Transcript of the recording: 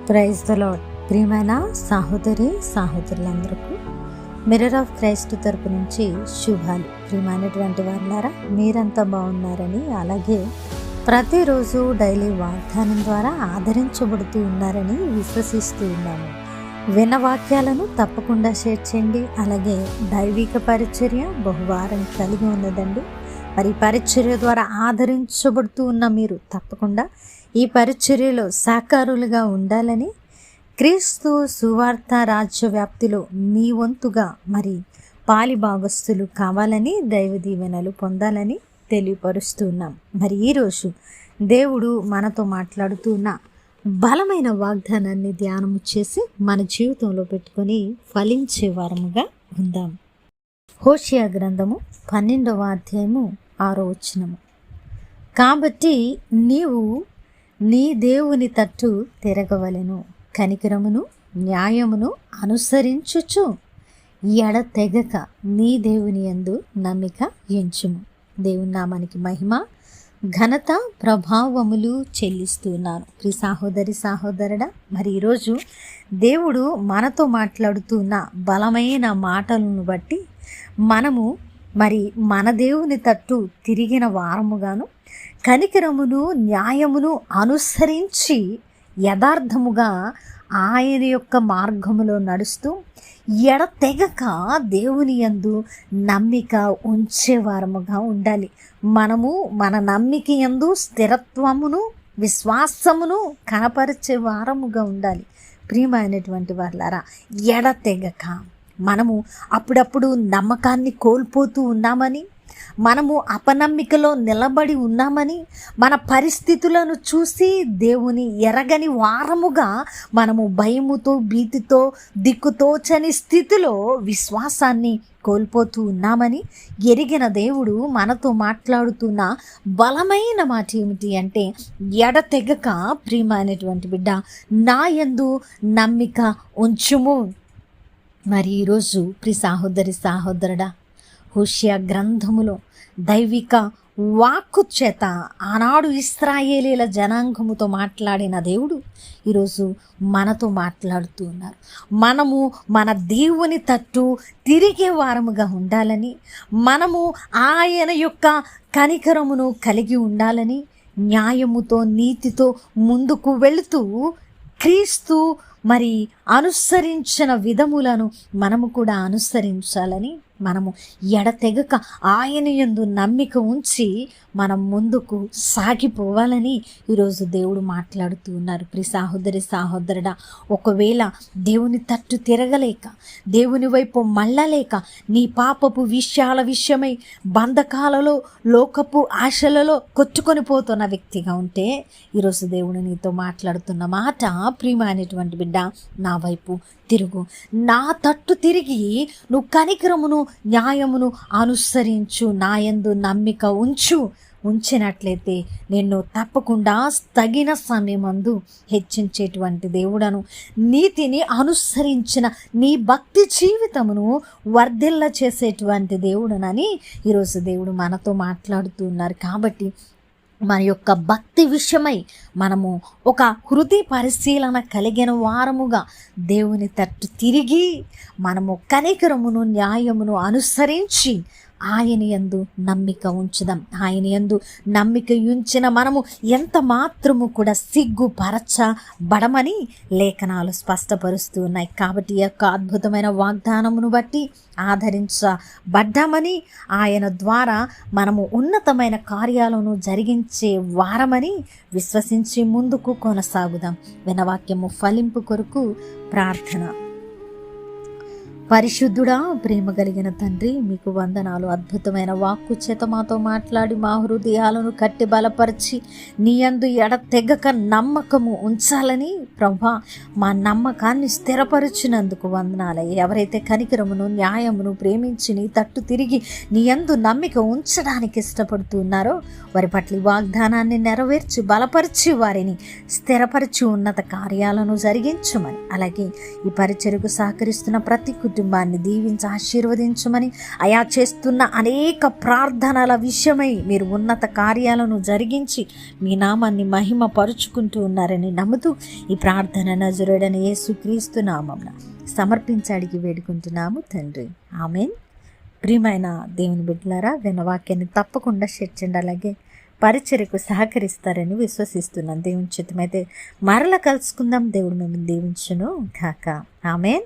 Praise the lord. ప్రియమైన సహోదరి సహోదరులందరికీ mirror of Christ తరపు నుంచి శుభాలు. ప్రియమైనటువంటి వారులారా, మీరంతా బాగున్నారని, అలాగే ప్రతిరోజు డైలీ వాగ్దానం ద్వారా ఆదరించబడుతూ ఉన్నారని విశ్వసిస్తూ ఉన్నాము. విన్న వాక్యాలను తప్పకుండా షేర్ చేయండి. అలాగే దైవిక పరిచర్య బహువారం కలిగి ఉన్నదండి. మరి పరిచర్య ద్వారా ఆదరించబడుతూ ఉన్న మీరు తప్పకుండా ఈ పరిచర్యలో సహకారులుగా ఉండాలని, క్రీస్తు సువార్త రాజ్య వ్యాప్తిలో మీ వంతుగా మరి పాలి భాగస్థులు కావాలని, దైవ దీవెనలు పొందాలని తెలియపరుస్తున్నాం. మరి ఈరోజు దేవుడు మనతో మాట్లాడుతూ ఉన్న బలమైన వాగ్దానాన్ని ధ్యానము చేసి మన జీవితంలో పెట్టుకొని ఫలించే వారముగా ఉందాం. హోషియా గ్రంథము 12వ అధ్యాయము 6వ వచనము. కాబట్టి నీవు నీ దేవుని తట్టు తిరగవలెను, కనికరమును న్యాయమును అనుసరించుచు ఎడతెగక నీ దేవుని యందు నమ్మిక ఎంచుము. దేవుని నామానికి మహిమ ఘనత ప్రభావములు చెల్లిస్తున్నాను. ప్రియ సహోదరి సహోదరుడా, మరి ఈరోజు దేవుడు మనతో మాట్లాడుతున్న బలమైన మాటలను బట్టి మనము మరి మన దేవుని తట్టు తిరిగిన వారముగాను, కనికరమును న్యాయమును అనుసరించి యథార్థముగా ఆయన యొక్క మార్గములో నడుస్తూ ఎడతెగక దేవుని యందు నమ్మిక ఉంచేవారముగా ఉండాలి. మనము మన నమ్మిక యందు స్థిరత్వమును విశ్వాసమును కనపరిచే వారముగా ఉండాలి. ప్రియమైనటువంటి వాళ్ళారా, ఎడతెగక మనము అప్పుడప్పుడు నమ్మకాన్ని కోల్పోతూ ఉన్నామని, మనము అపనమ్మికలో నిలబడి ఉన్నామని, మన పరిస్థితులను చూసి దేవుని ఎరగని వారముగా మనము భయముతో భీతితో దిక్కుతోచని స్థితిలో విశ్వాసాన్ని కోల్పోతూ ఉన్నామని ఎరిగిన దేవుడు మనతో మాట్లాడుతున్న బలమైన మాట ఏమిటి అంటే, ఎడతెగక ప్రియమైనటువంటి బిడ్డ నా యందు నమ్మిక ఉంచుము. మరి ఈరోజు ప్రియ సహోదరి సహోదరుడా, హోషియా గ్రంథములో దైవిక వాక్కు చేత ఆనాడు ఇశ్రాయేలీల జనాంగముతో మాట్లాడిన దేవుడు ఈరోజు మనతో మాట్లాడుతూ ఉన్నారు. మనము మన దేవుని తట్టు తిరిగే వారముగా ఉండాలని, మనము ఆయన యొక్క కనికరమును కలిగి ఉండాలని, న్యాయముతో నీతితో ముందుకు వెళుతూ క్రీస్తు మరి అనుసరించిన విధములను మనము కూడా అనుసరించాలని, మనము ఎడతెగక ఆయన యందు నమ్మిక ఉంచి మనం ముందుకు సాగిపోవాలని ఈరోజు దేవుడు మాట్లాడుతూ ఉన్నారు. ప్రియ సహోదరి సహోదరుడా, ఒకవేళ దేవుని తట్టు తిరగలేక, దేవుని వైపు మళ్ళలేక, నీ పాపపు విషయాల విషయమై బంధకాలలో లోకపు ఆశలలో కొట్టుకొని పోతున్న వ్యక్తిగా ఉంటే ఈరోజు దేవుడు నీతో మాట్లాడుతున్న మాట, ప్రియమైనటువంటి బిడ్డ నా వైపు తిరుగు, నా తట్టు తిరిగి నువ్వు కనికరమును న్యాయమును అనుసరించు, నాయందు నమ్మిక ఉంచినట్లయితే నిన్ను తప్పకుండా తగిన సమయమందు హెచ్చించేటువంటి దేవుడను, నీతిని అనుసరించిన నీ భక్తి జీవితమును వర్ధిల్ల చేసేటువంటి దేవుడనని ఈరోజు దేవుడు మనతో మాట్లాడుతూ ఉన్నారు. కాబట్టి మన యొక్క భక్తి విషయమై మనము ఒక హృదయ పరిశీలన కలిగిన వారముగా దేవుని తట్టు తిరిగి మనము కనికరమును న్యాయమును అనుసరించి ఆయన యందు నమ్మిక ఉంచుదాం. ఆయన యందు నమ్మిక ఉంచిన మనము ఎంత మాత్రము కూడా సిగ్గుపరచబడమని లేఖనాలు స్పష్టపరుస్తూ ఉన్నాయి. కాబట్టి ఈ యొక్క అద్భుతమైన వాగ్దానమును బట్టి ఆదరించబడ్డామని, ఆయన ద్వారా మనము ఉన్నతమైన కార్యాలను జరిగించే వారమని విశ్వసించి ముందుకు కొనసాగుదాం. వినవాక్యము ఫలింపు కొరకు ప్రార్థన. పరిశుద్ధుడా, ప్రేమ కలిగిన తండ్రి, మీకు వందనాలు. అద్భుతమైన వాక్కు చేత మాతో మాట్లాడి మా హృదయాలను కట్టి బలపరిచి నీ యందు ఎడతెగక నమ్మకము ఉంచాలని ప్రభా, మా నమ్మకాన్ని స్థిరపరిచినందుకు వందనాలయ్య. ఎవరైతే కనికరమును న్యాయమును ప్రేమించి నీ తట్టు తిరిగి నీ యందు నమ్మిక ఉంచడానికి ఇష్టపడుతున్నారో వారి పట్ల వాగ్దానాన్ని నెరవేర్చి బలపరిచి వారిని స్థిరపరిచి ఉన్నత కార్యాలను జరిగించమని, అలాగే ఈ పరిచర్యకు సహకరిస్తున్న ప్రతి కుటుంబం కుటుంబాన్ని దీవించి ఆశీర్వదించమని, అయా చేస్తున్న అనేక ప్రార్థనల విషయమై మీరు ఉన్నత కార్యాలను జరిగించి మీ నామాన్ని మహిమ పరుచుకుంటూ ఉన్నారని నమ్ముతూ ఈ ప్రార్థన నజరుడైన యేసుక్రీస్తు నామమున సమర్పించి అడిగి వేడుకుంటున్నాము తండ్రి, ఆమేన్. ప్రియమైన దేవుని బిడ్డలారా, వినవాక్యాన్ని తప్పకుండా షేర్ చేయండి. అలాగే పరిచర్యకు సహకరిస్తారని విశ్వసిస్తున్నాను. దేవుని చిత్తమైతే మరలా కలుసుకుందాం. దేవుడు మిమ్మల్ని దీవించును కాక. ఆమేన్.